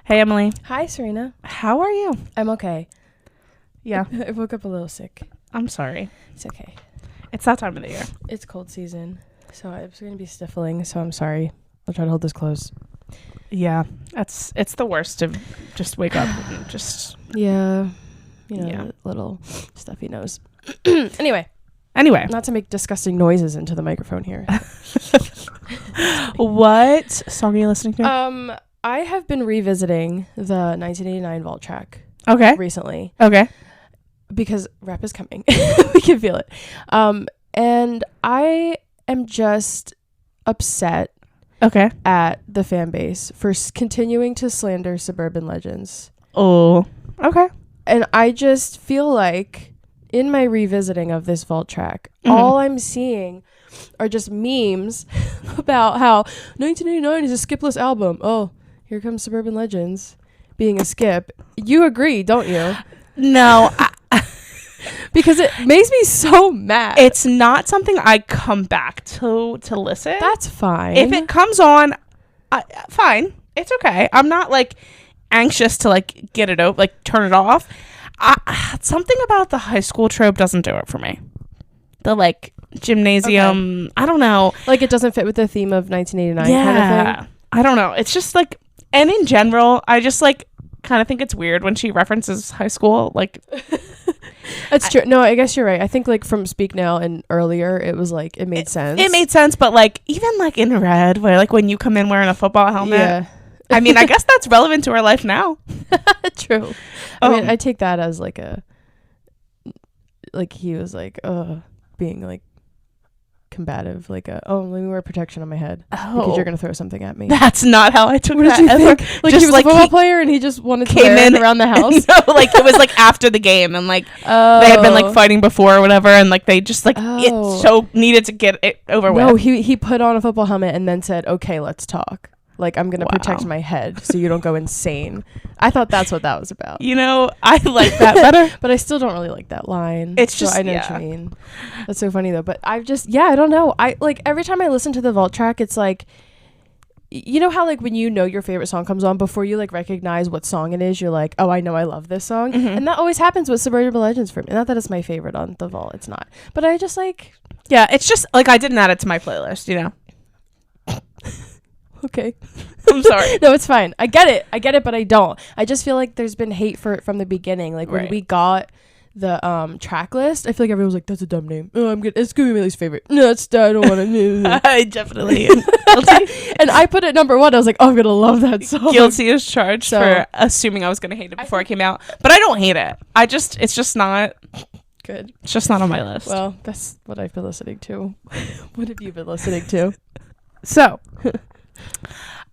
Hey, Emily. Hi, Serena. How are you? I'm okay. Yeah. I woke up a little sick. I'm sorry. It's okay. It's that time of the year. It's cold season, so I'm going to be sniffling, so I'm sorry. I'll try to hold this close. Yeah. It's the worst to just wake up and just... Yeah. The little stuffy nose. Anyway, not to make disgusting noises into the microphone here. What song are you listening to? I have been revisiting the 1989 vault track. Okay. Recently. Okay. Because rap is coming. We can feel it. And I am just upset at the fan base for continuing to slander suburban legends. Oh. Okay. And I just feel like in my revisiting of this vault track, all I'm seeing are just memes about how 1989 is a skipless album. Oh, here comes Suburban Legends being a skip. You agree, don't you? No. Because it makes me so mad. It's not something I come back to listen. That's fine. If it comes on, fine. It's okay. I'm not like anxious to like get it out, like turn it off. Something about the high school trope doesn't do it for me. The like gymnasium, okay. I don't know. Like it doesn't fit with the theme of 1989 kind of thing? I don't know. It's just like, and in general, I just like kind of think it's weird when she references high school. Like, that's true. No, I guess you're right. I think like from Speak Now and earlier, it was like, it made sense. It made sense, but like even like in Red, where like when you come in wearing a football helmet. Yeah. I mean, I guess that's relevant to our life now. True. I mean, I take that as like he was like, being like combative, like let me wear protection on my head because you're gonna throw something at me. That's not how I took what that. Did you think? Like just he was like a football player and he just wanted to wear it around the house. No, like it was like after the game and like they had been like fighting before or whatever and like they just like it so needed to get it over with. No, he put on a football helmet and then said, "Okay, let's talk. Like I'm gonna protect my head so you don't go insane." I thought that's what that was about. You know, I like that better, but I still don't really like that line. It's just I know what you mean. That's so funny though. But I've just I don't know. I like every time I listen to the vault track, it's like, you know how like when you know your favorite song comes on before you like recognize what song it is, you're like, oh, I know I love this song, and that always happens with Suburban Legends for me. Not that it's my favorite on the vault, it's not. But I just like, it's just like I didn't add it to my playlist, you know. Okay. I'm sorry. No, it's fine. I get it, but I don't. I just feel like there's been hate for it from the beginning. Like when we got the track list, I feel like everyone was like, that's a dumb name. Oh, it's gonna be my least favorite. No, I don't want to. I definitely am guilty. And I put it number 1. I was like, oh, I'm gonna love that song. Guilty as charged for assuming I was gonna hate it before it came out. But I don't hate it. It's just not good. It's just not on my list. Well, that's what I've been listening to. What have you been listening to? So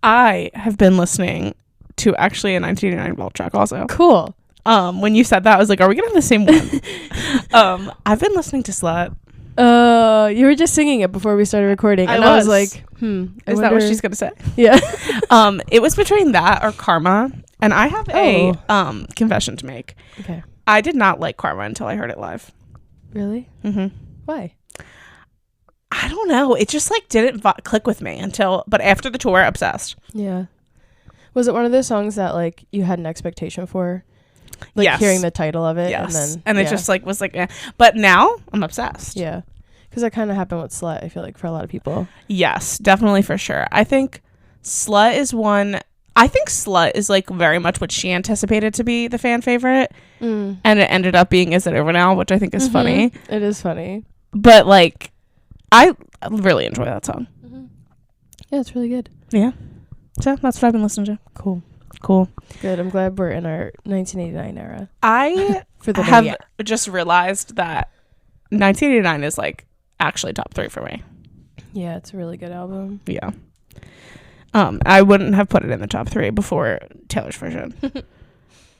I have been listening to actually a 1989 vault track also. Cool. When you said that, I was like, are we gonna have the same one? I've been listening to Slut. You were just singing it before we started recording. And I was like, Is that what she's gonna say? Yeah. It was between that or Karma. And I have a confession to make. Okay. I did not like Karma until I heard it live. Really? Mm-hmm. Why? I don't know. It just like didn't click with me but after the tour, obsessed. Yeah. Was it one of those songs that like you had an expectation for? Like hearing the title of it. Yes. And it just like was like, but now I'm obsessed. Yeah. Because that kind of happened with Slut, I feel like, for a lot of people. Yes, definitely for sure. I think Slut is like very much what she anticipated to be the fan favorite. And it ended up being Is It Over Now, which I think is funny. It is funny. But like, I really enjoy that song. Yeah, it's really good. Yeah. So that's what I've been listening to. Cool. Good. I'm glad we're in our 1989 era. I have just realized that 1989 is like actually top 3 for me. Yeah, it's a really good album. Yeah. I wouldn't have put it in the top 3 before Taylor's version.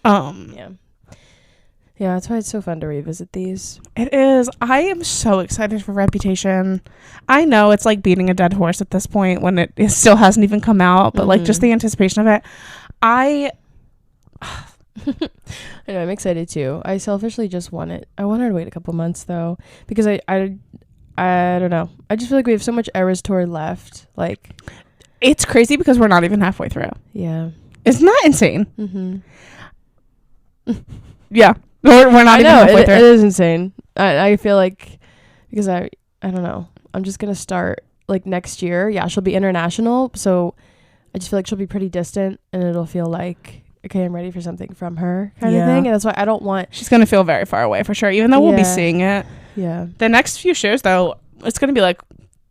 Yeah. Yeah, that's why it's so fun to revisit these. It is. I am so excited for Reputation. I know it's like beating a dead horse at this point when it still hasn't even come out, but like just the anticipation of it. I know, I'm excited too. I selfishly just want it. I want her to wait a couple months though, because I don't know. I just feel like we have so much Eras tour left. Like, it's crazy because we're not even halfway through. Yeah. Isn't that insane? Mm-hmm. Yeah. We're not even halfway through. It is insane. I feel like, because I don't know. I'm just going to start like next year. Yeah, she'll be international. So I just feel like she'll be pretty distant and it'll feel like, okay, I'm ready for something from her kind of thing. And that's why I don't want. She's going to feel very far away for sure, even though we'll be seeing it. Yeah. The next few shows, though, it's going to be like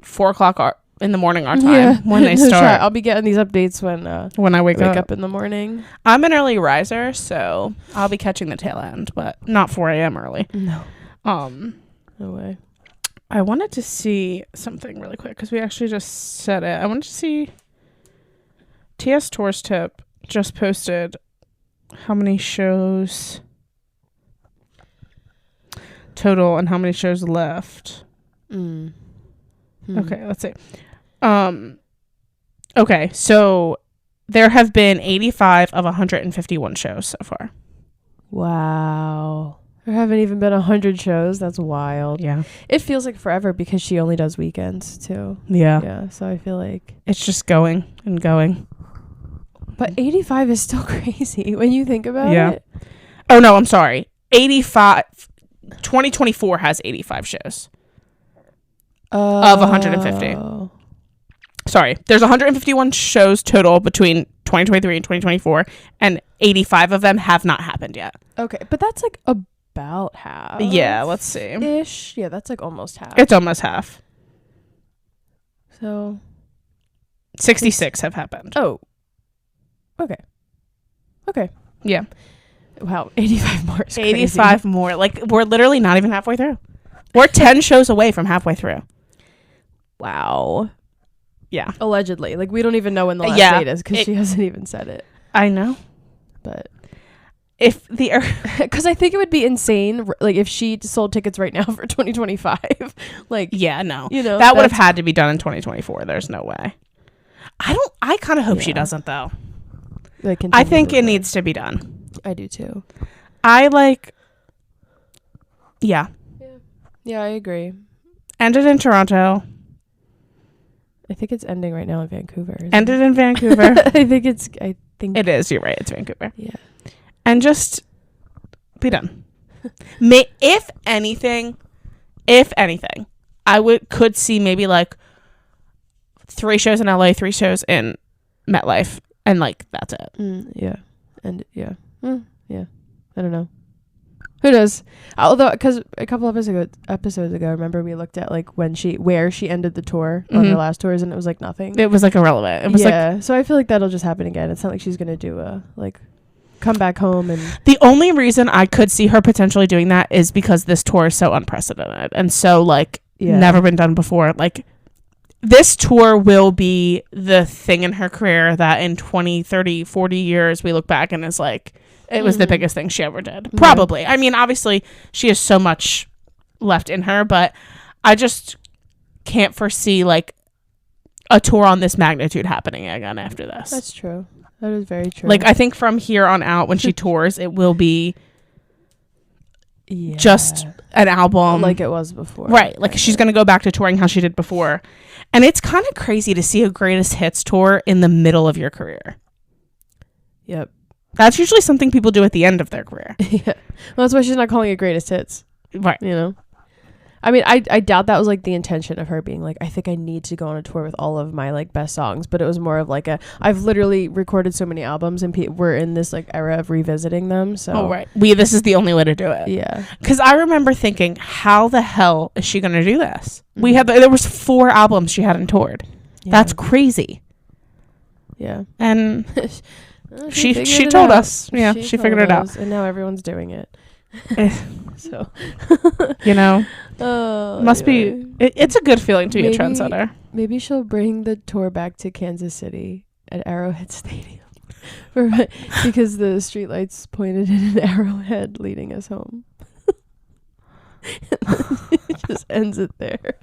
4 o'clock in the morning our time when they start. I'll be getting these updates when I wake up in the morning. I'm an early riser, so I'll be catching the tail end, but not 4 a.m. early. No. No way. I wanted to see something really quick because we actually just said it. I wanted to see TS Tours Tip just posted how many shows total and how many shows left. Okay, let's see. Okay, so there have been 85 of 151 shows so far. Wow. There haven't even been 100 shows. That's wild. Yeah. It feels like forever because she only does weekends too. Yeah. Yeah, so I feel like it's just going and going. But 85 is still crazy when you think about it. Oh, no, I'm sorry. 85. 2024 has 85 shows. Of 150. Sorry. There's 151 shows total between 2023 and 2024, and 85 of them have not happened yet. Okay, but that's like about half. Yeah, let's see. Ish. Yeah, that's like almost half. It's almost half. So 66 have happened. Oh. Okay. Yeah. Wow, 85 more is 85 crazy. more. Like, we're literally not even halfway through. We're 10 shows away from halfway through. Wow. Yeah. Allegedly. Like, we don't even know when the last date is because she hasn't even said it. I know. But if the... Because I think it would be insane, like, if she sold tickets right now for 2025. Like... Yeah, no. You know, that would have had to be done in 2024. There's no way. I kind of hope she doesn't, though. Like, I think it needs to be done. I do, too. Yeah. Yeah, I agree. Ended in Toronto. I think it's ending right now in Vancouver. Ended in Vancouver. I think it is. You're right. It's Vancouver. Yeah. And just be done. If anything, I could see maybe like 3 shows in LA, 3 shows in MetLife, and like that's it. Yeah. And yeah. Yeah. I don't know. Who knows? Although, because a couple episodes ago, remember we looked at like where she ended the tour on her last tours, and it was like nothing. It was like irrelevant. It was so I feel like that'll just happen again. It's not like she's gonna do come back home and. The only reason I could see her potentially doing that is because this tour is so unprecedented and so never been done before. Like, this tour will be the thing in her career that in 20, 30, 40 years we look back and is like, it was the biggest thing she ever did. Probably. Yeah. I mean, obviously, she has so much left in her, but I just can't foresee, like, a tour on this magnitude happening again after this. That's true. That is very true. Like, I think from here on out, when she tours, it will be just an album. Like it was before. Right. Like, she's going to go back to touring how she did before. And it's kind of crazy to see a greatest hits tour in the middle of your career. Yep. That's usually something people do at the end of their career. Yeah. Well, that's why she's not calling it greatest hits. Right. You know? I mean, I doubt that was like the intention of her being like, I think I need to go on a tour with all of my like best songs. But it was more of like I've literally recorded so many albums and we're in this like era of revisiting them. So. Oh, right. This is the only way to do it. Yeah. Because I remember thinking, how the hell is she going to do this? There was 4 albums she hadn't toured. Yeah. That's crazy. Yeah. And... She told us. Yeah, she figured it out. And now everyone's doing it. So, must be. It's a good feeling to be a trendsetter. Maybe she'll bring the tour back to Kansas City at Arrowhead Stadium. Because the streetlights pointed in an arrowhead leading us home. It just ends it there.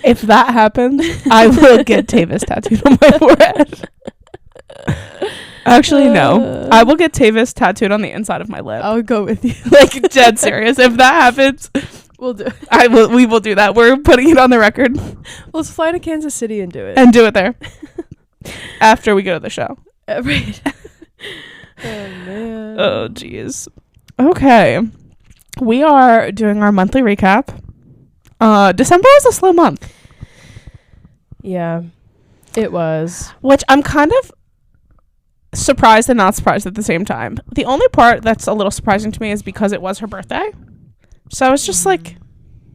If that happens, I will get Tavis tattooed on my forehead. Actually, no. I will get Tavis tattooed on the inside of my lip. I'll go with you. Like, dead serious. If that happens, we'll do it. We will do that. We're putting it on the record. Let's fly to Kansas City and do it. And do it there. After we go to the show. Right. Oh, jeez. Okay. We are doing our monthly recap. December was a slow month. Yeah, it was. Which I'm kind of surprised and not surprised at the same time. The only part that's a little surprising to me is because it was her birthday. So I was just like,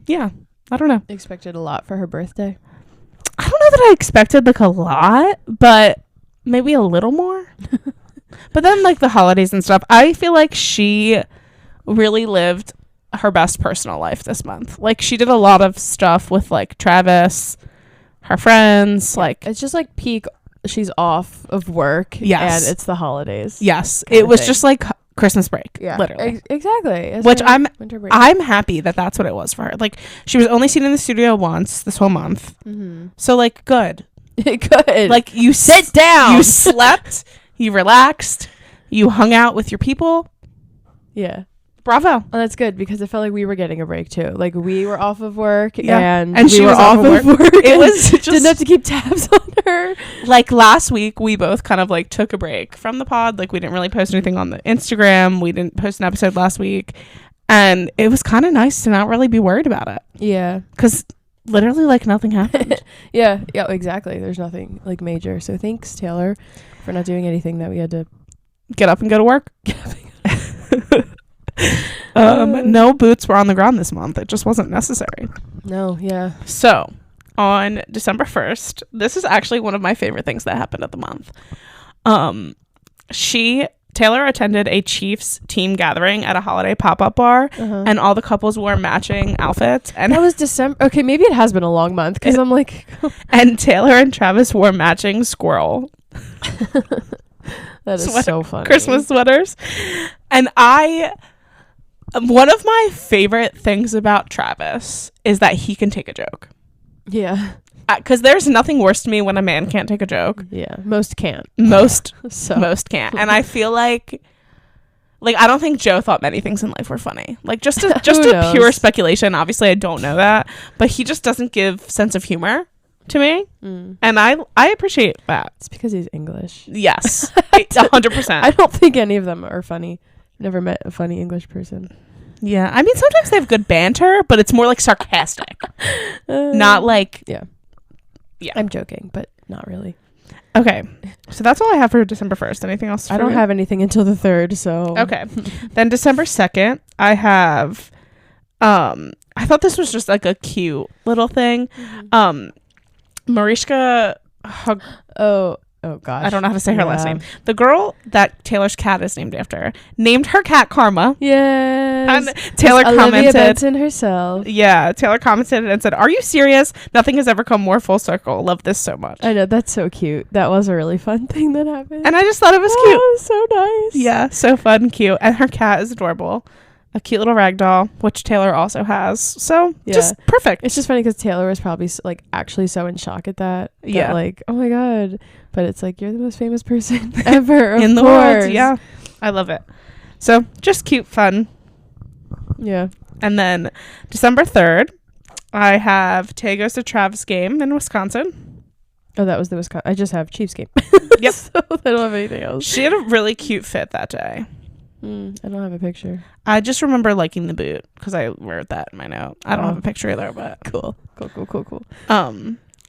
yeah, I don't know. Expected a lot for her birthday. I don't know that I expected like a lot, but maybe a little more. But then like the holidays and stuff, I feel like she really lived her best personal life this month. Like she did a lot of stuff with like Travis, her friends, like It's just like peak. She's off of work. Yes. And it's the holidays. yes, Kinda it was thing. just like Christmas break, Yeah. literally. Exactly. It's Which her winter break. I'm happy that that's what it was for her. Like she was only seen in the studio once this whole month. Mm-hmm. So like good. Good. Like you sit down. You slept, you relaxed, you hung out with your people. Yeah. Bravo. Well, that's good because I felt like we were getting a break too. Like we were off of work Yeah. and And we she were was off of work. It was just Didn't have to keep tabs on her. like last week we both kind of like took a break from the pod. Like we didn't really post anything on the Instagram. We didn't post an episode last week. And it was kind of nice to not really be worried about it. Yeah. Because literally like nothing happened. Yeah, exactly. There's nothing like major. So thanks, Taylor, for not doing anything that we had to Get up and go to work. No boots were on the ground this month. It just wasn't necessary. No, yeah. So on December 1st, this is actually one of my favorite things that happened at the month. Taylor attended a Chiefs team gathering at a holiday pop-up bar, and all the couples wore matching outfits. And that was December. Okay, maybe it has been a long month because I'm like, and Taylor and Travis wore matching squirrel that is so funny. Christmas sweaters. And one of my favorite things about Travis is that he can take a joke. Yeah. Because there's nothing worse to me when a man can't take a joke. Yeah, most can't. Most So. can't. And I feel like I don't think Joe thought many things in life were funny. Like just a pure speculation. Obviously, I don't know that, but he just doesn't give sense of humor to me, and I appreciate that. It's because he's English. Yes, 100%. I don't think any of them are funny. Never met a funny English person. Yeah, I mean sometimes they have good banter, but it's more like sarcastic, not like yeah. I'm joking, but not really. Okay, so that's all I have for December 1st. Anything else? I don't have anything until the 3rd, so okay. Then December 2nd, I have. I thought this was just like a cute little thing. Mariska. Oh gosh. I don't know how to say her last name. The girl that Taylor's cat is named after named her cat Karma. Yes. And Taylor Olivia commented. Benson herself. Yeah, Taylor commented and said, "Are you serious? Nothing has ever come more full circle. Love this so much." I know, that's so cute. That was a really fun thing that happened. And I just thought it was cute. It was so nice. Yeah, so fun and cute. And her cat is adorable. A cute little rag doll, which Taylor also has. So just perfect. It's just funny because Taylor was probably like actually so in shock at that. Yeah. Like, oh my God. But it's like, you're the most famous person ever. In the world. Yeah. I love it. So just cute, fun. Yeah. And then December 3rd, I have Tay goes to Travis game in Wisconsin. Oh, that was the Wisconsin. I just have Chiefs game. Yep. So I don't have anything else. She had a really cute fit that day. I don't have a picture. I just remember liking the boot because I wrote that in my note. I don't Oh. have a picture either, but Cool.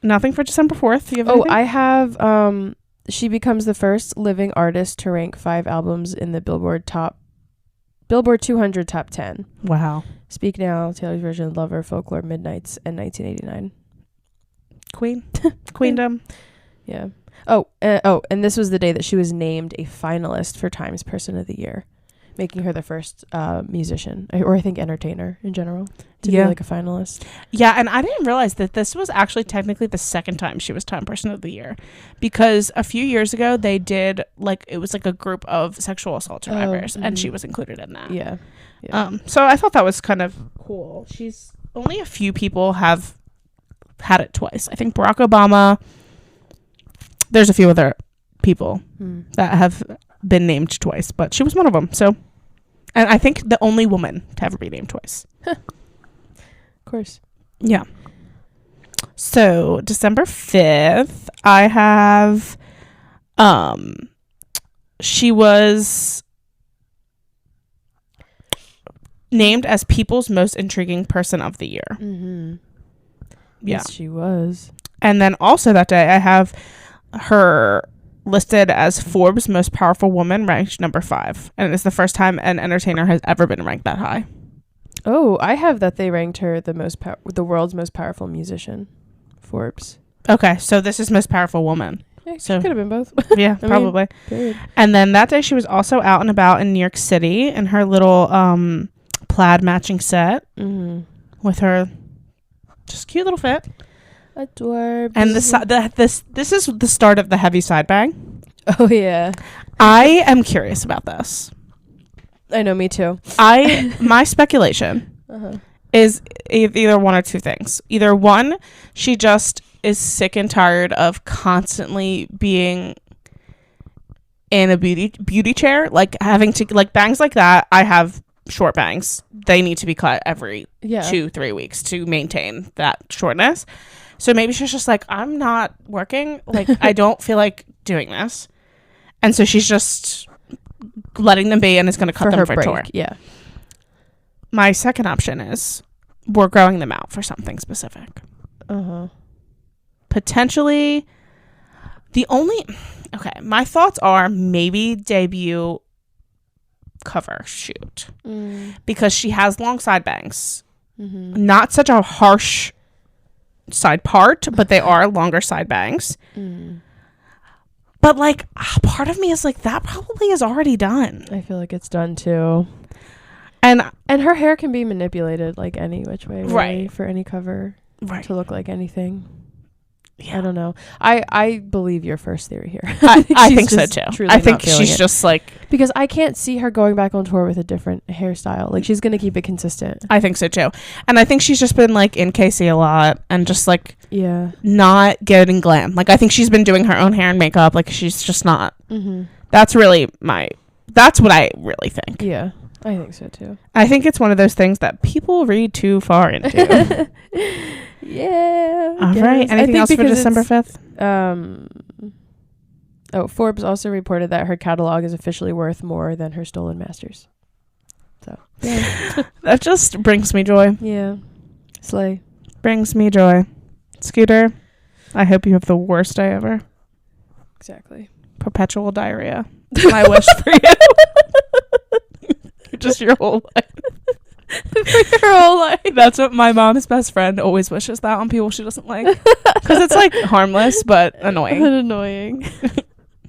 nothing for December 4th. Do you have Oh, anything? I have she becomes the first living artist to rank 5 albums in the Billboard 200 top 10. Wow. Speak Now, Taylor's Version, Lover, Folklore, Midnights, and 1989. Queendom. Yeah. And this was the day that she was named a finalist for Times Person of the Year, making her the first musician, or I think entertainer in general, to be like a finalist. Yeah, and I didn't realize that this was actually technically the second time she was Time Person of the Year, because a few years ago they did it was like a group of sexual assault survivors, and she was included in that. Yeah. So I thought that was kind of cool. Only a few people have had it twice. I think Barack Obama. There's a few other people that have been named twice, but she was one of them. So, and I think the only woman to ever be named twice. Of course. Yeah. So December 5th, I have, she was named as People's Most Intriguing Person of the Year. Mm-hmm. Yeah. Yes, she was. And then also that day, I have her listed as Forbes' Most Powerful Woman, ranked number 5. And it's the first time an entertainer has ever been ranked that high. Oh, I have that they ranked her the world's most powerful musician, Forbes. Okay, so this is Most Powerful Woman. Yeah, So she could have been both. Yeah, probably. Period. And then that day she was also out and about in New York City in her little plaid matching set with her just cute little fit. Adorable. And this is the start of the heavy side bang. Oh yeah, I am curious about this. I know, me too. My speculation is either one or two things. Either one, she just is sick and tired of constantly being in a beauty chair, like having to like bangs like that. I have short bangs. They need to be cut every 2-3 weeks to maintain that shortness. So maybe she's just like, I'm not working. Like, I don't feel like doing this. And so she's just letting them be and is going to cut them for tour. Yeah. My second option is we're growing them out for something specific. Potentially my thoughts are maybe debut cover shoot because she has long side bangs. Not such a harsh side part, but they are longer side bangs. But like part of me is like that probably is already done. I feel like it's done too. And her hair can be manipulated like any which way, really, right, for any cover, right, to look like anything. Yeah. I don't know. I believe your first theory here. I think so too. I think she's just like, because I can't see her going back on tour with a different hairstyle. Like, she's gonna keep it consistent. I think so too. And I think she's just been like in KC a lot and just like not getting glam. Like, I think she's been doing her own hair and makeup. Like, she's just not. That's what I really think. Yeah, I think so too. I think it's one of those things that people read too far into. Yeah. All right. Anything else for December 5th? Forbes also reported that her catalog is officially worth more than her stolen masters. So yeah. That just brings me joy. Yeah. Slay. Brings me joy. Scooter, I hope you have the worst day ever. Exactly. Perpetual diarrhea. My wish for you. Just your whole life. For your whole life. That's what my mom's best friend always wishes that on people she doesn't like, because it's like harmless but annoying.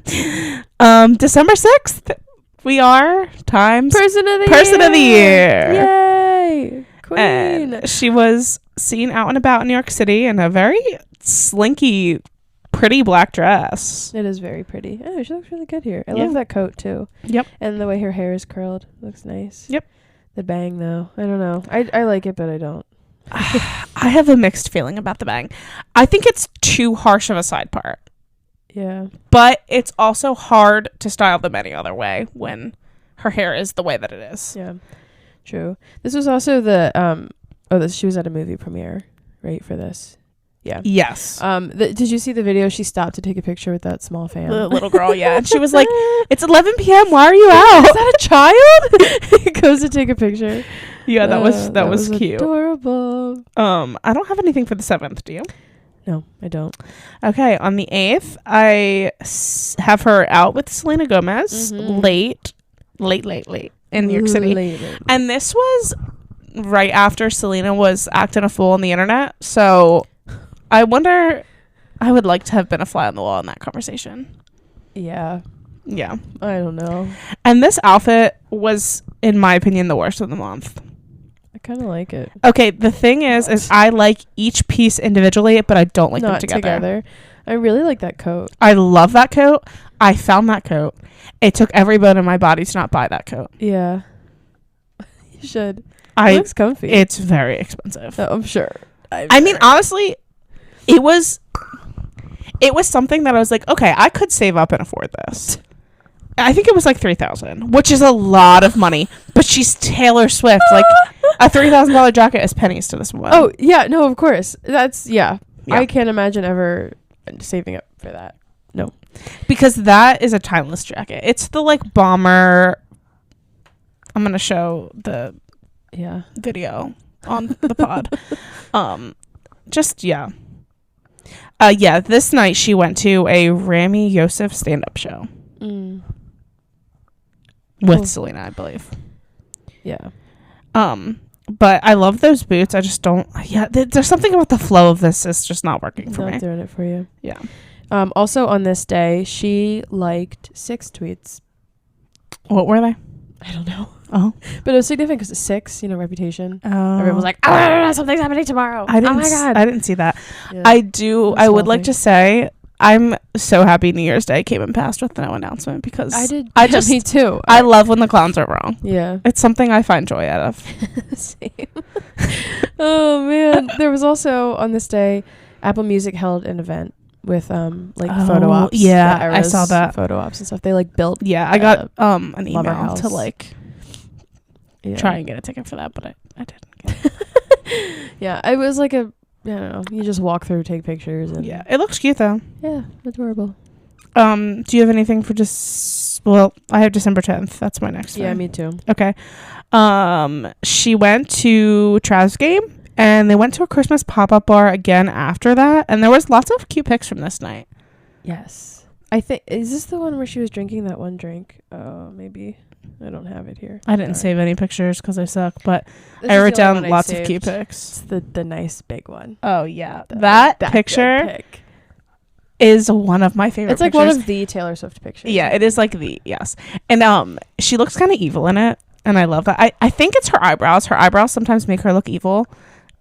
December 6th, we are Time's Person of the Year. Yay, queen. And she was seen out and about in New York City in a very slinky, pretty black dress. It is very pretty. Oh, she looks really good here. I love that coat too. Yep. And the way her hair is curled looks nice. Yep. The bang though, I don't know. I like it, but I don't. I have a mixed feeling about the bang. I think it's too harsh of a side part. Yeah. But it's also hard to style them any other way when her hair is the way that it is. Yeah. True. This was also she was at a movie premiere, right, for this. Yeah. Yes. Did you see the video? She stopped to take a picture with that small fan. The little girl, yeah. And she was like, "It's 11 p.m. Why are you out?" Is that a child? He goes to take a picture. Yeah, that was cute. Adorable. I don't have anything for the 7th. Do you? No, I don't. Okay, on the 8th, I have her out with Selena Gomez late in New York City. Late. And this was right after Selena was acting a fool on the internet. So I wonder, I would like to have been a fly on the wall in that conversation. Yeah. Yeah. I don't know. And this outfit was, in my opinion, the worst of the month. I kind of like it. Okay, the thing is I like each piece individually, but I don't like them together. I really like that coat. I love that coat. I found that coat. It took every bone in my body to not buy that coat. Yeah. You should. It looks comfy. It's very expensive. Oh, I'm sure. I mean, honestly, it was something that I was like, okay, I could save up and afford this. I think it was like $3,000, which is a lot of money, but she's Taylor Swift. Like, a $3,000 jacket is pennies to this woman. Oh, yeah, no, of course. That's, yeah. I can't imagine ever saving up for that. No. Because that is a timeless jacket. It's the, like, bomber. I'm going to show the video on the pod. Yeah, this night she went to a Rami Youssef stand-up show with Selena, I believe. Yeah. But I love those boots. I just don't. Yeah, there's something about the flow of this is just not working for me. Not doing it for you. Yeah. Also on this day, she liked 6 tweets. What were they? I don't know. Oh, but it was significant because it's 6, reputation. Oh. Everyone was like, "Oh, something's happening tomorrow." I didn't. Oh my god! I didn't see that. Yeah. I would like to say I'm so happy New Year's Day came and passed with no announcement because me too. I love when the clowns are wrong. Yeah, it's something I find joy out of. Same. Oh man, there was also on this day, Apple Music held an event with photo ops. Yeah, I saw that photo ops and stuff. They lobuilt. Yeah, I got an email house. to try and get a ticket for that, but I didn't get it. Yeah, it was like I don't know. You just walk through, take pictures, and yeah, it looks cute though. Yeah, adorable. Do you have anything for well, I have December 10th. That's my next thing. Yeah, me too. Okay. She went to Trav's game and they went to a Christmas pop-up bar again after that, and there was lots of cute pics from this night. Yes. I think is this the one where she was drinking that one drink? Oh, maybe. I don't have it here. I didn't save any pictures because I suck, but I wrote down lots of cute pics. It's the nice big one. Oh yeah, that picture is one of my favorite. It's like pictures. one of the Taylor Swift pictures. Yeah, it is like yes, and she looks kind of evil in it, and I love that. I think it's her eyebrows. Her eyebrows sometimes make her look evil,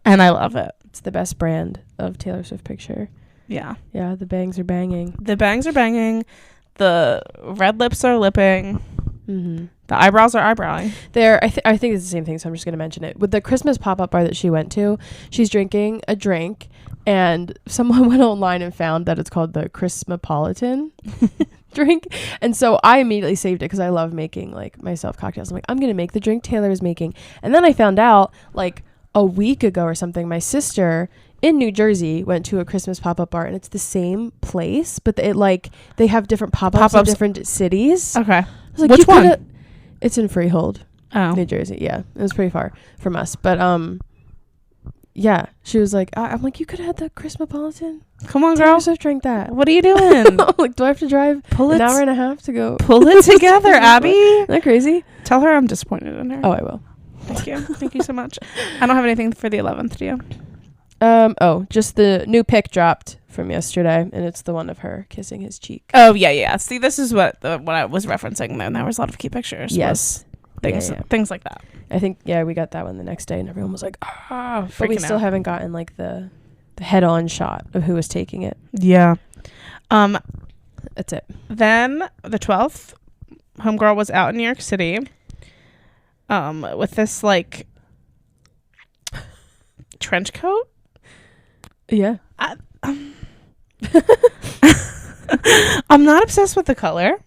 and I love it. It's the best brand of Taylor Swift picture. Yeah. Yeah, the bangs are banging. The bangs are banging. The red lips are lipping. Mm-hmm. The eyebrows are eyebrowing. I think it's the same thing, so I'm just going to mention it. With the Christmas pop-up bar that she went to, she's drinking a drink, and someone went online and found that it's called the Christmapolitan drink. And so I immediately saved it because I love making myself cocktails. I'm like, I'm going to make the drink Taylor is making. And then I found out a week ago or something, my sister in New Jersey went to a Christmas pop-up bar, and it's the same place, but they have different pop-ups in different cities. Okay. I was like, which one? It's in Freehold, New Jersey. Yeah, it was pretty far from us, but yeah, she was like, I'm like, you could have had the Christmapolitan. Come on, girl. Swift drank that. What are you doing? Like, do I have to drive an hour and a half to go? Pull it together, Abby. Isn't that crazy? Tell her I'm disappointed in her. Oh, I will. Thank you. Thank you so much. I don't have anything for the 11th, do you? Just the new pic dropped from yesterday, and it's the one of her kissing his cheek. Oh, yeah. See, this is what I was referencing then. There was a lot of cute pictures. Yes. Things like that. I think, we got that one the next day, and everyone was like, ah. But we freaking still out. haven't gotten, the head-on shot of who was taking it. Yeah. That's it. Then, the 12th, Homegirl was out in New York City with this, trench coat. Yeah. I'm not obsessed with the color.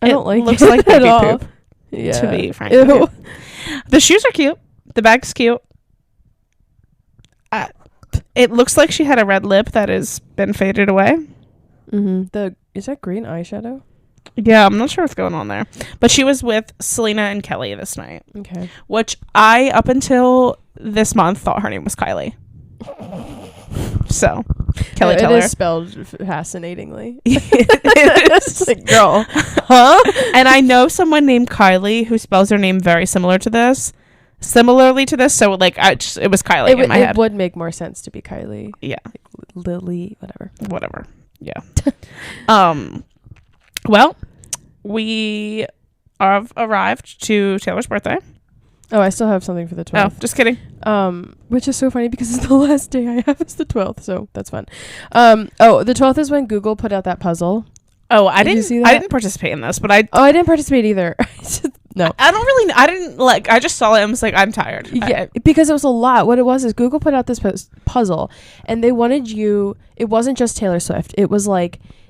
I don't like looks it like at baby all. poop. Yeah. To be frank with you. The shoes are cute. The bag's cute. It looks like she had a red lip that has been faded away. Mm-hmm. Is that green eyeshadow? Yeah, I'm not sure what's going on there. But she was with Selena and Kelly this night. Okay. Which I, up until this month, thought her name was Kylie. So, Kelly Teller. It is spelled fascinatingly. It is. Like, girl. Huh? And I know someone named Kylie who spells her name very similarly to this. So, it was Kylie in my head. It would make more sense to be Kylie. Yeah. Lily, Whatever. Yeah. Well, we have arrived to Taylor's birthday. Oh, I still have something for the 12th. Oh, just kidding. Which is so funny because it's the last day I have is the 12th, so that's fun. The 12th is when Google put out that puzzle. Oh, I didn't see that? I didn't participate in this, but I didn't participate either. No. I just saw it and was like, I'm tired. Yeah, because it was a lot. What it was is Google put out this puzzle, and they wanted it wasn't just Taylor Swift. It was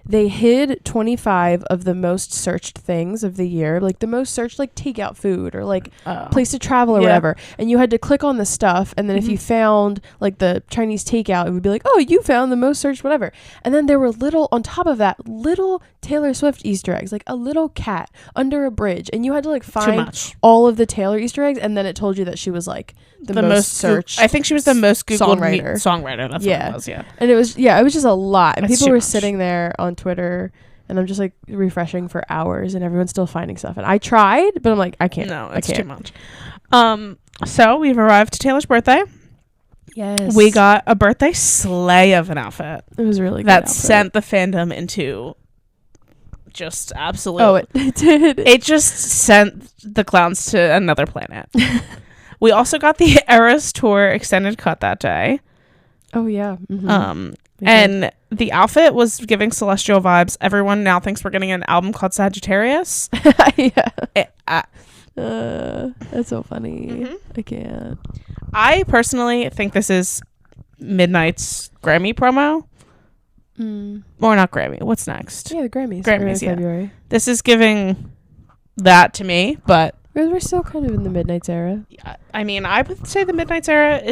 they hid 25 of the most searched things of the year, like the most searched, like takeout food or like place to travel or whatever. And you had to click on the stuff. And then if you found like the Chinese takeout, it would be like, oh, you found the most searched, whatever. And then there were on top of that, little Taylor Swift Easter eggs, like a little cat under a bridge. And you had to like find all of the Taylor Easter eggs. And then it told you that she was like the most searched. I think she was the most Googled songwriter. That's what it was. Yeah. And it was just a lot. And people were sitting there on Twitter, and I'm just like refreshing for hours, and everyone's still finding stuff. And I tried, but I'm like, I can't. No, it's too much. So we've arrived to Taylor's birthday. Yes. We got a birthday sleigh of an outfit. It was really good. That sent the fandom into just absolute. Oh, it did. It just sent the clowns to another planet. We also got the Eras Tour extended cut that day. Oh yeah. Mm-hmm. And the outfit was giving celestial vibes. Everyone now thinks we're getting an album called Sagittarius. Yeah. That's so funny. Mm-hmm. I can't. I personally think this is Midnight's Grammy promo. Or not Grammy. What's next? Yeah, the Grammys. Grammys, yeah. February. This is giving that to me, but we're still kind of in the Midnight's era. I mean, I would say the Midnight's era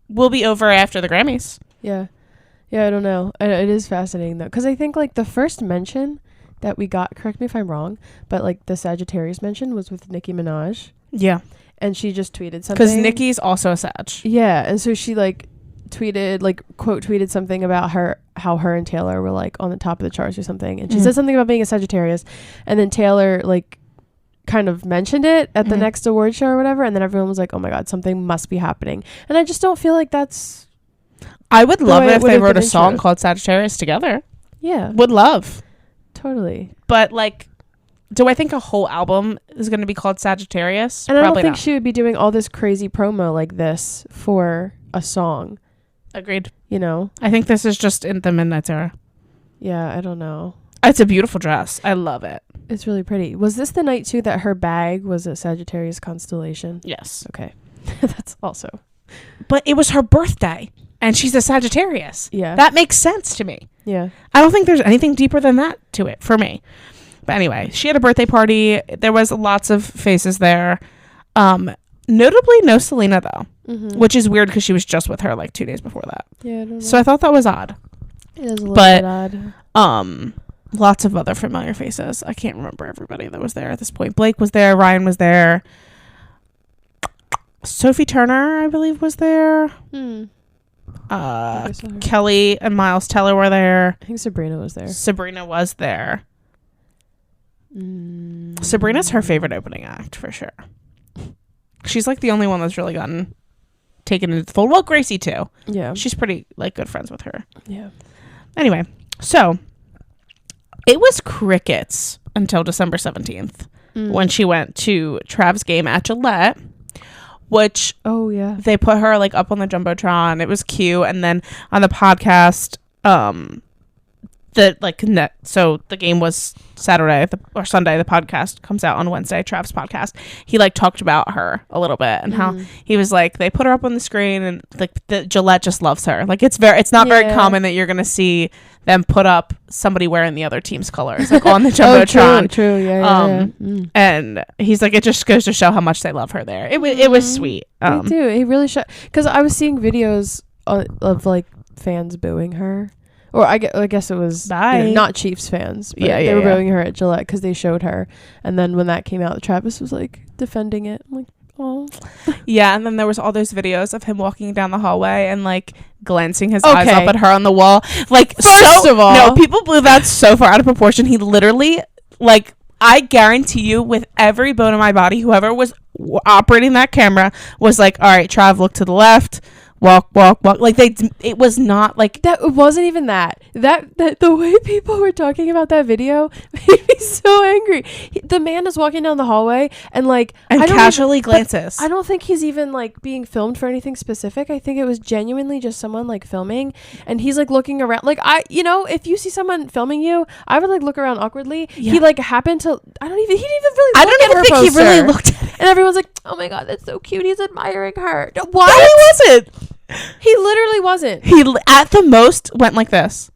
will be over after the Grammys. Yeah. Yeah, I don't know. It is fascinating, though, because I think, like, the first mention that we got, correct me if I'm wrong, but, like, the Sagittarius mention was with Nicki Minaj. Yeah. And she just tweeted something. Because Nicki's also a Sag. Yeah, and so she, like, tweeted, like, quote tweeted something about how her and Taylor were, like, on the top of the charts or something. And she said something about being a Sagittarius. And then Taylor, like, kind of mentioned it at the next award show or whatever, and then everyone was like, oh my god, something must be happening. And I just don't feel like that's I would love it if they wrote a song called Sagittarius together. Yeah, would love. Totally. But like, do I think a whole album is going to be called Sagittarius? And Probably I don't think she would be doing all this crazy promo like this for a song. Agreed. You know, I think this is just in the Midnight's era. Yeah, I don't know. It's a beautiful dress. I love it. It's really pretty. Was this the night too that her bag was a Sagittarius constellation? Yes. Okay. That's also. But it was her birthday and she's a Sagittarius. Yeah. That makes sense to me. Yeah. I don't think there's anything deeper than that to it for me. But anyway, she had a birthday party. There was lots of faces there. Notably no Selena though, which is weird because she was just with her like 2 days before that. Yeah. I don't know. So I thought that was odd. It is a little bit odd. Lots of other familiar faces. I can't remember everybody that was there at this point. Blake was there. Ryan was there. Sophie Turner, I believe, was there. Kelly and Miles Teller were there. I think Sabrina was there. Sabrina's her favorite opening act, for sure. She's like the only one that's really gotten taken into the fold. Well, Gracie, too. Yeah. She's pretty, like, good friends with her. Yeah. Anyway, so it was crickets until December 17th when she went to Trav's game at Gillette, which they put her like up on the Jumbotron. It was cute. And then on the podcast, so the game was Saturday or Sunday. The podcast comes out on Wednesday. Trav's podcast. He like talked about her a little bit and how he was like, they put her up on the screen and like the Gillette just loves her. Like it's not very common that you're gonna see them put up somebody wearing the other team's colors like on the Jumbotron. True. Yeah. And he's like, it just goes to show how much they love her there. It was sweet. They do. He really because I was seeing videos of like fans booing her. Or I guess it was not Chiefs fans. But they were booing her at Gillette because they showed her. And then when that came out, Travis was like defending it. I'm like, oh. Yeah, and then there was all those videos of him walking down the hallway and like glancing his eyes up at her on the wall. Like, first of all, no, people blew that so far out of proportion. He literally, like, I guarantee you, with every bone in my body, whoever was operating that camera was like, all right, Trav, look to the left. Walk. Like it was not like that. It wasn't even that the way people were talking about that video made me so angry. The man is walking down the hallway and casually glances. I don't think he's even like being filmed for anything specific. I think it was genuinely just someone like filming, and he's like looking around. Like if you see someone filming you, I would like look around awkwardly. Yeah. He like happened to. He didn't even really. I don't even think he really looked at it. And everyone's like, "Oh my god, that's so cute. He's admiring her." What? No, he wasn't. He literally wasn't. He at the most went like this.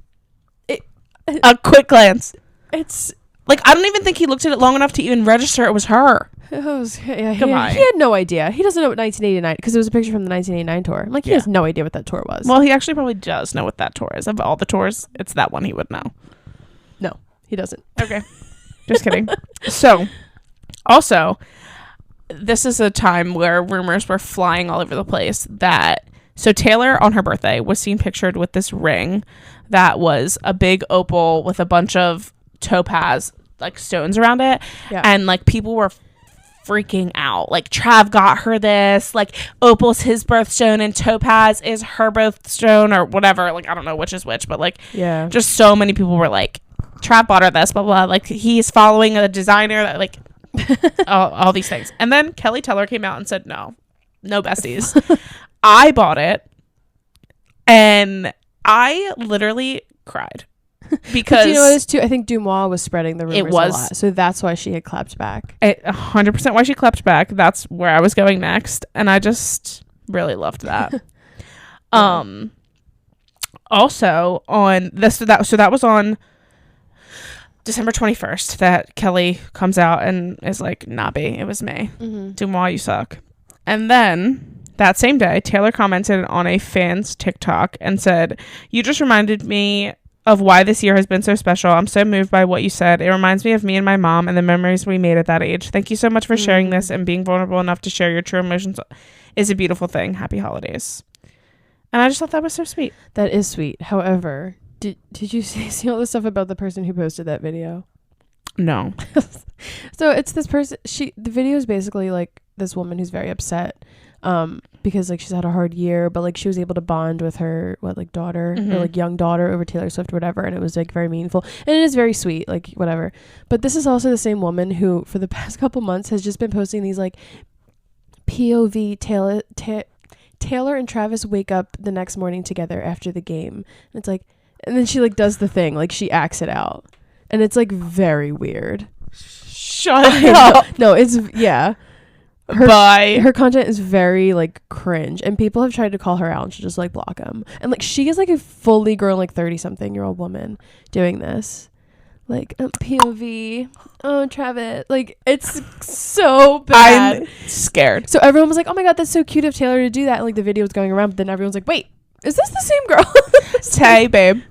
A quick glance. It's like, I don't even think he looked at it long enough to even register it was her. Come on. He had no idea. He doesn't know what 1989, because it was a picture from the 1989 tour. I'm like, he has no idea what that tour was. Well, he actually probably does know what that tour is. Of all the tours, it's that one he would know. No, he doesn't. Okay. Just kidding. So, also, this is a time where rumors were flying all over the place so Taylor on her birthday was seen pictured with this ring that was a big opal with a bunch of topaz like stones around it. Yeah. And like people were freaking out. Like, Trav got her this, like, opal's his birthstone and topaz is her birthstone or whatever. Like, I don't know which is which, but like, yeah, just so many people were like, Trav bought her this, blah blah. Like, he's following a designer that like all these things. And then Kelly Teller came out and said, no besties. I bought it and I literally cried. Because do you know what it is too? I think Dumois was spreading the rumors a lot, so that's why she had clapped back. 100% why she clapped back. That's where I was going next, and I just really loved that. Yeah. Also on this, so that was on December 21st that Kelly comes out and is like, "Nah, B, it was me. Mm-hmm. Dumois, you suck." And then that same day, Taylor commented on a fan's TikTok and said, "You just reminded me of why this year has been so special. I'm so moved by what you said. It reminds me of me and my mom and the memories we made at that age. Thank you so much for sharing this, and being vulnerable enough to share your true emotions is a beautiful thing. Happy holidays." And I just thought that was so sweet. That is sweet. However, did you see all the stuff about the person who posted that video? No. So it's this person. The video is basically like this woman who's very upset because like she's had a hard year, but like she was able to bond with her daughter or like young daughter over Taylor Swift or whatever, and it was like very meaningful, and it is very sweet, like whatever. But this is also the same woman who for the past couple months has just been posting these like POV Taylor and Travis wake up the next morning together after the game, and it's like, and then she like does the thing, like she acts it out, and it's like very weird. Shut up. No, it's her content is very like cringe, and people have tried to call her out and she'll just like block them. And like she is like a fully grown like 30-something-year-old woman doing this, like POV, Travis, like it's so bad. I'm scared. So everyone was like, oh my god, that's so cute of Taylor to do that, and like the video was going around, but then everyone's like, wait, is this the same girl? Hey babe,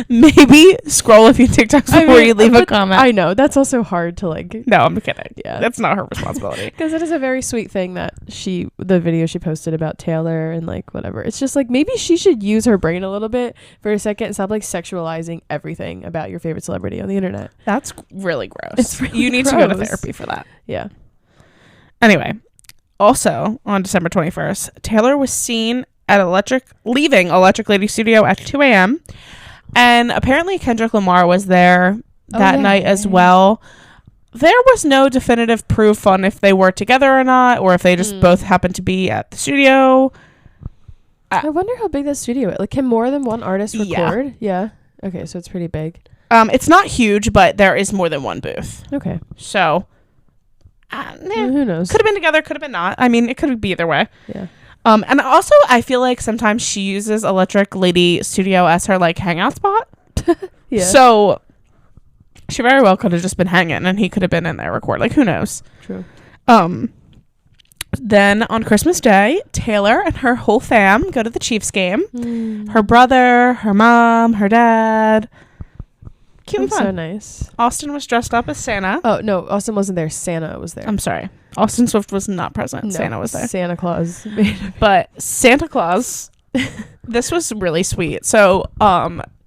maybe scroll a few TikToks before you leave a comment. I know that's also hard to like. No, I'm kidding. Yeah, that's not her responsibility. Because it is a very sweet thing that the video she posted about Taylor and like whatever. It's just like maybe she should use her brain a little bit for a second and stop like sexualizing everything about your favorite celebrity on the internet. That's really gross. It's really you need gross. to go to therapy for that. Yeah. Anyway, also on December 21st, Taylor was seen at leaving Electric Lady Studio at 2 a.m. And apparently Kendrick Lamar was there that night as well. There was no definitive proof on if they were together or not, or if they just both happened to be at the studio. I wonder how big that studio is. Like, can more than one artist record? Yeah. Okay, so it's pretty big. It's not huge, but there is more than one booth. Okay. So, who knows? Could have been together, could have been not. I mean, it could be either way. Yeah. And also, I feel like sometimes she uses Electric Lady Studio as her, like, hangout spot. Yeah. So, she very well could have just been hanging, and he could have been in there record. Like, who knows? True. Then, on Christmas Day, Taylor and her whole fam go to the Chiefs game. Her brother, her mom, her dad. Cute and fun. So nice. Austin was dressed up as Santa. Oh, no, Austin wasn't there. Santa was there. I'm sorry. Austin Swift was not present. No, Santa was there. Santa Claus. But Santa Claus, this was really sweet. So,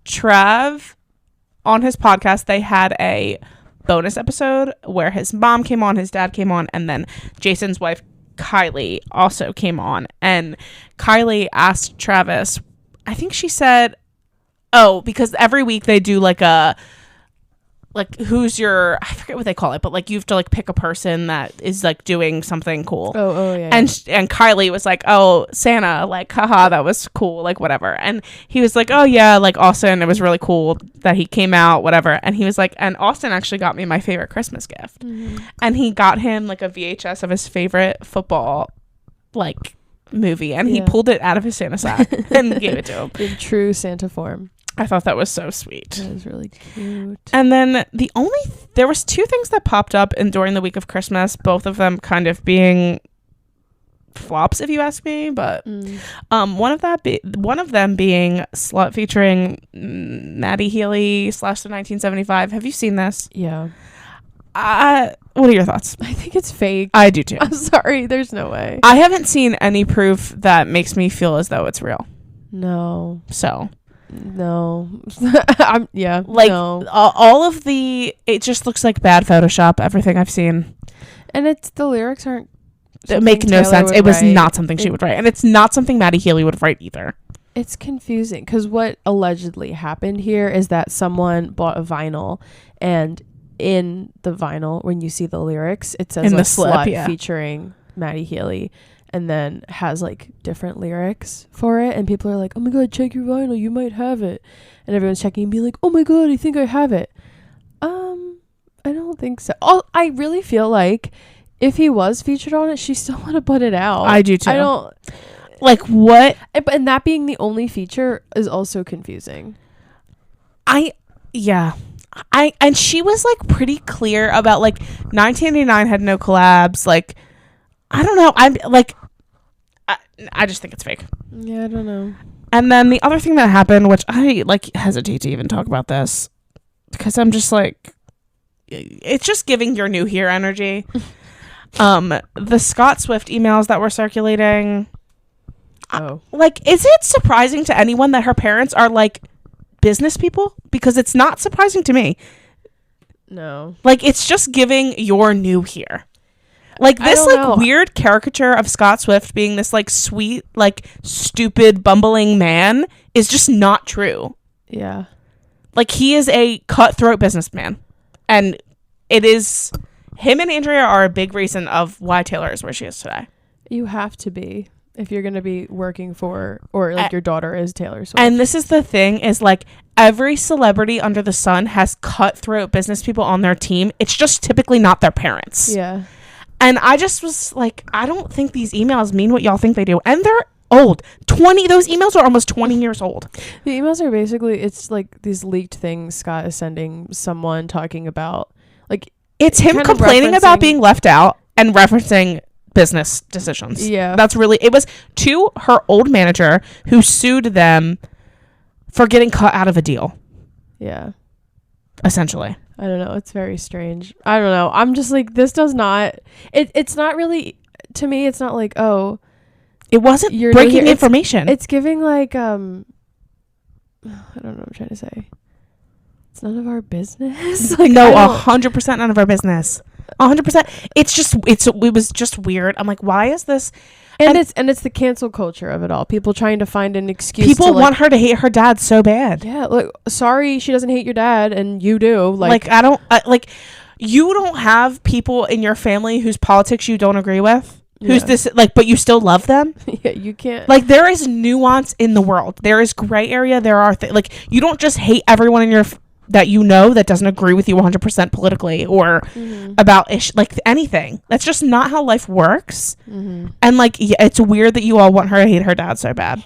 Trav, on his podcast, they had a bonus episode where his mom came on, his dad came on, and then Jason's wife, Kylie, also came on. And Kylie asked Travis, I think she said, because every week they do like who's your, I forget what they call it, but like you have to like pick a person that is like doing something cool. Oh yeah. And Kylie was like, oh, Santa, like, haha, that was cool, like whatever. And he was like, oh yeah, like Austin, it was really cool that he came out, whatever. And he was like, and Austin actually got me my favorite Christmas gift. And he got him like a VHS of his favorite football like movie, and he pulled it out of his Santa sack and gave it to him in true Santa form. I thought that was so sweet. That was really cute. And then there was two things that popped up during the week of Christmas, both of them kind of being flops, if you ask me, but one of them being Slut featuring Maddie Healy / the 1975. Have you seen this? Yeah. What are your thoughts? I think it's fake. I do too. I'm sorry. There's no way. I haven't seen any proof that makes me feel as though it's real. No. So. No. No. All of it just looks like bad Photoshop, everything I've seen. And the lyrics aren't. It make no sense. It was not something she would write. And it's not something Maddie Healy would write either. It's confusing because what allegedly happened here is that someone bought a vinyl, and in the vinyl, when you see the lyrics, it says in like the slip, Slut featuring Maddie Healy, and then has like different lyrics for it. And people are like, oh my God, check your vinyl. You might have it. And everyone's checking and being like, oh my God, I think I have it. I don't think so. I really feel like if he was featured on it, she still would have put it out. I do too. I don't like what. And that being the only feature is also confusing. And she was like pretty clear about like 1989 had no collabs. Like, I don't know. I'm like, I just think it's fake. Yeah, I don't know. And then the other thing that happened, which I like hesitate to even talk about this because I'm just like, it's just giving your new here energy. The Scott Swift emails that were circulating. Like, is it surprising to anyone that her parents are like business people? Because it's not surprising to me. No. Like, it's just giving your new here. Like, this like weird caricature of Scott Swift being this like sweet, like stupid, bumbling man is just not true. Yeah. Like, he is a cutthroat businessman. And it is, him and Andrea are a big reason of why Taylor is where she is today. You have to be if you're going to be working for, or like your daughter is Taylor Swift. And this is the thing, is like every celebrity under the sun has cutthroat business people on their team. It's just typically not their parents. Yeah. And I just was like, I don't think these emails mean what y'all think they do. And they're old. Those emails are almost 20 years old. The emails are basically, it's like these leaked things Scott is sending someone talking about. Like, it's him complaining about being left out and referencing business decisions. Yeah. That's really, it was to her old manager who sued them for getting cut out of a deal. Yeah. Essentially. I don't know. It's very strange. I don't know. I'm just like, this does not, it's not really, to me, it's not like, oh. It wasn't breaking information. It's giving like, I don't know what I'm trying to say. It's none of our business. Like, no, 100% none of our business. 100%. It was just weird. I'm like, why is this? And it's the cancel culture of it all. People trying to find an excuse. People want her to hate her dad so bad. Yeah, like, sorry, she doesn't hate your dad, and you do. Like I don't you don't have people in your family whose politics you don't agree with. Who's this like? But you still love them. Yeah, you can't. Like, there is nuance in the world. There is gray area. There are like, you don't just hate everyone in your that you know that doesn't agree with you 100% politically or about like anything. That's just not how life works. And like, yeah, it's weird that you all want her to hate her dad so bad.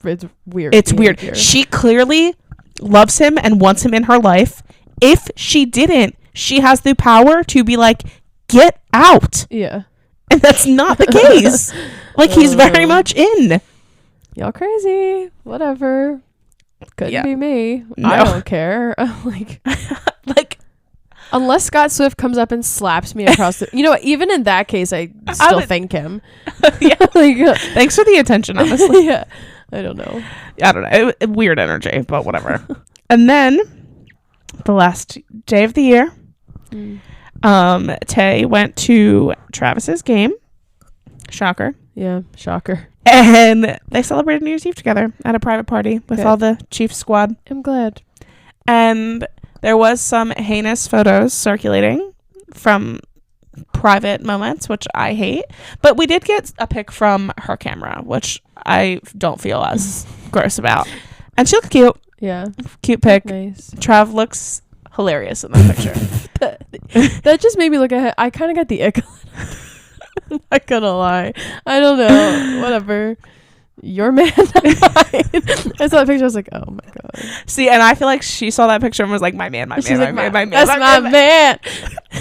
It's weird. It's weird. She clearly loves him and wants him in her life. If she didn't, she has the power to be like, get out. Yeah. And that's not the case. Like, he's very much in. Y'all crazy. Whatever. Couldn't be me. No. I don't care. Like, unless Scott Swift comes up and slaps me across the, even in that case, I still thank him. Yeah. Like, thanks for the attention, honestly. Yeah. I don't know. Weird energy, but whatever. And then the last day of the year, Tay went to Travis's game. Shocker. Yeah, shocker. And they celebrated New Year's Eve together at a private party with all the Chiefs squad. I'm glad. And there was some heinous photos circulating from private moments, which I hate. But we did get a pic from her camera, which I don't feel as gross about. And she looked cute. Yeah. Cute pic. Nice. Trav looks hilarious in that picture. That just made me look at her. I kind of got the ick. I'm not gonna lie. I don't know. Whatever. Your man, not mine. I saw that picture. I was like, oh my god. See, and I feel like she saw that picture and was like, my man, my She's man, like, my man, my man. That's my man.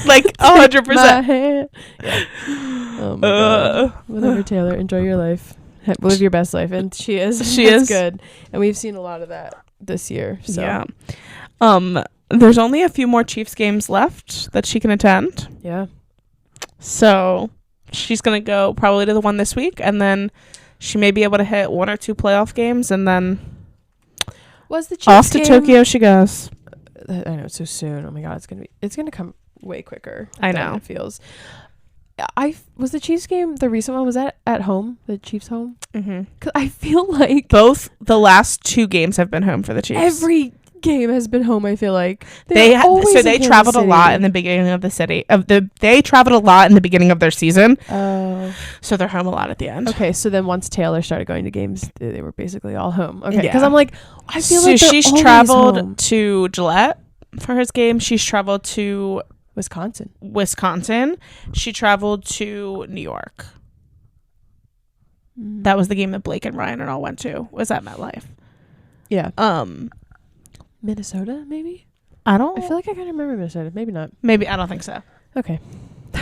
Like 100%. My hand. Yeah. Oh my god. Whatever, Taylor. Enjoy your life. Live your best life, and she is. She is good, and we've seen a lot of that this year. So. Yeah. There's only a few more Chiefs games left that she can attend. Yeah. So she's gonna go probably to the one this week, and then she may be able to hit 1 or 2 playoff games, and then was the Chiefs off to game, Tokyo she goes. I know it's so soon. Oh my god, it's gonna come way quicker. I than know. it feels. Was the Chiefs game, the recent one, was that at home? The Chiefs home? Mm-hmm. Cause I feel like Both the last 2 games have been home for the Chiefs. every game has been home. I feel like They they traveled a lot in the beginning of they traveled a lot in the beginning of their season. Oh, So they're home a lot at the end. okay. So then once Taylor started going to games, they were basically all home. Okay, Yeah. because I'm like, I feel So like they're she's always traveled home. to Gillette for his game. She's traveled to Wisconsin. She traveled to New York. That was the game that Blake and Ryan and all went to. Was at MetLife. Yeah. Minnesota, maybe. I don't. I feel like I kind of remember Minnesota. Maybe not. Maybe I don't think so. Okay.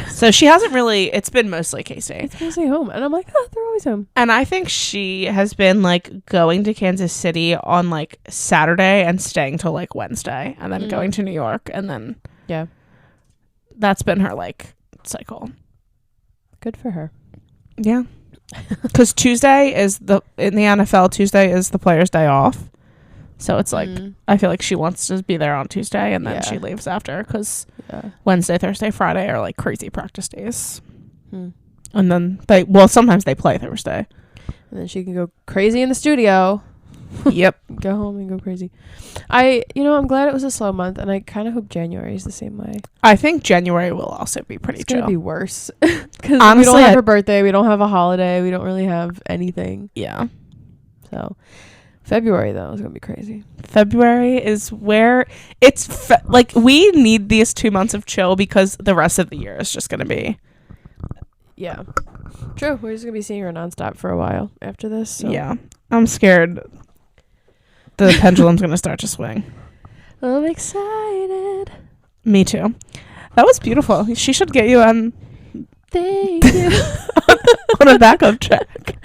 So she hasn't really. It's been mostly K-State. It's mostly home, and I'm like, oh, they're always home. And I think she has been like going to Kansas City on like Saturday and staying till like Wednesday, and then going to New York, and then Yeah. that's been her like cycle. Good for her. Yeah. Because Tuesday is in the NFL. Tuesday is the players' day off, so it's like I feel like she wants to be there on Tuesday, and then she leaves after because Wednesday, Thursday, Friday are like crazy practice days, and then sometimes they play Thursday, and then she can go crazy in the studio. Yep. Go home and go crazy. I'm glad it was a slow month, and I kind of hope January is the same way. I think January will also be pretty It's chill. gonna be worse because we Honestly, don't have her birthday, we don't have a holiday, we don't really have anything. Yeah. So February though is gonna be crazy. February is where it's like we need these 2 months of chill because the rest of the year is just gonna be. Yeah. True. We're just gonna be seeing her nonstop for a while after this. So. Yeah. I'm scared the pendulum's gonna start to swing. I'm excited. Me too. That was beautiful. She should get you on Thank you. on a backup track.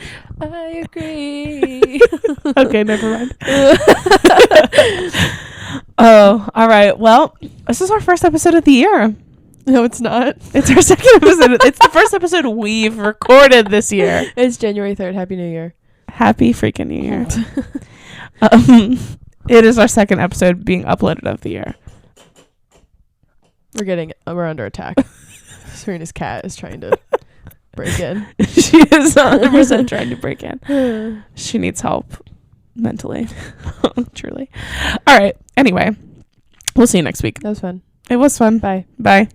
I agree. Okay, never mind. Oh, all right. Well, this is our first episode of the year. No, it's not. It's our second episode. It's the first episode we've recorded this year. It's January 3rd. Happy New Year. Happy freaking New Year. It is our second episode being uploaded of the year. We're under attack. Serena's cat is trying to break in. She is 100% trying to break in. She needs help mentally. Truly. All right. Anyway, we'll see you next week. That was fun. It was fun. Bye. Bye.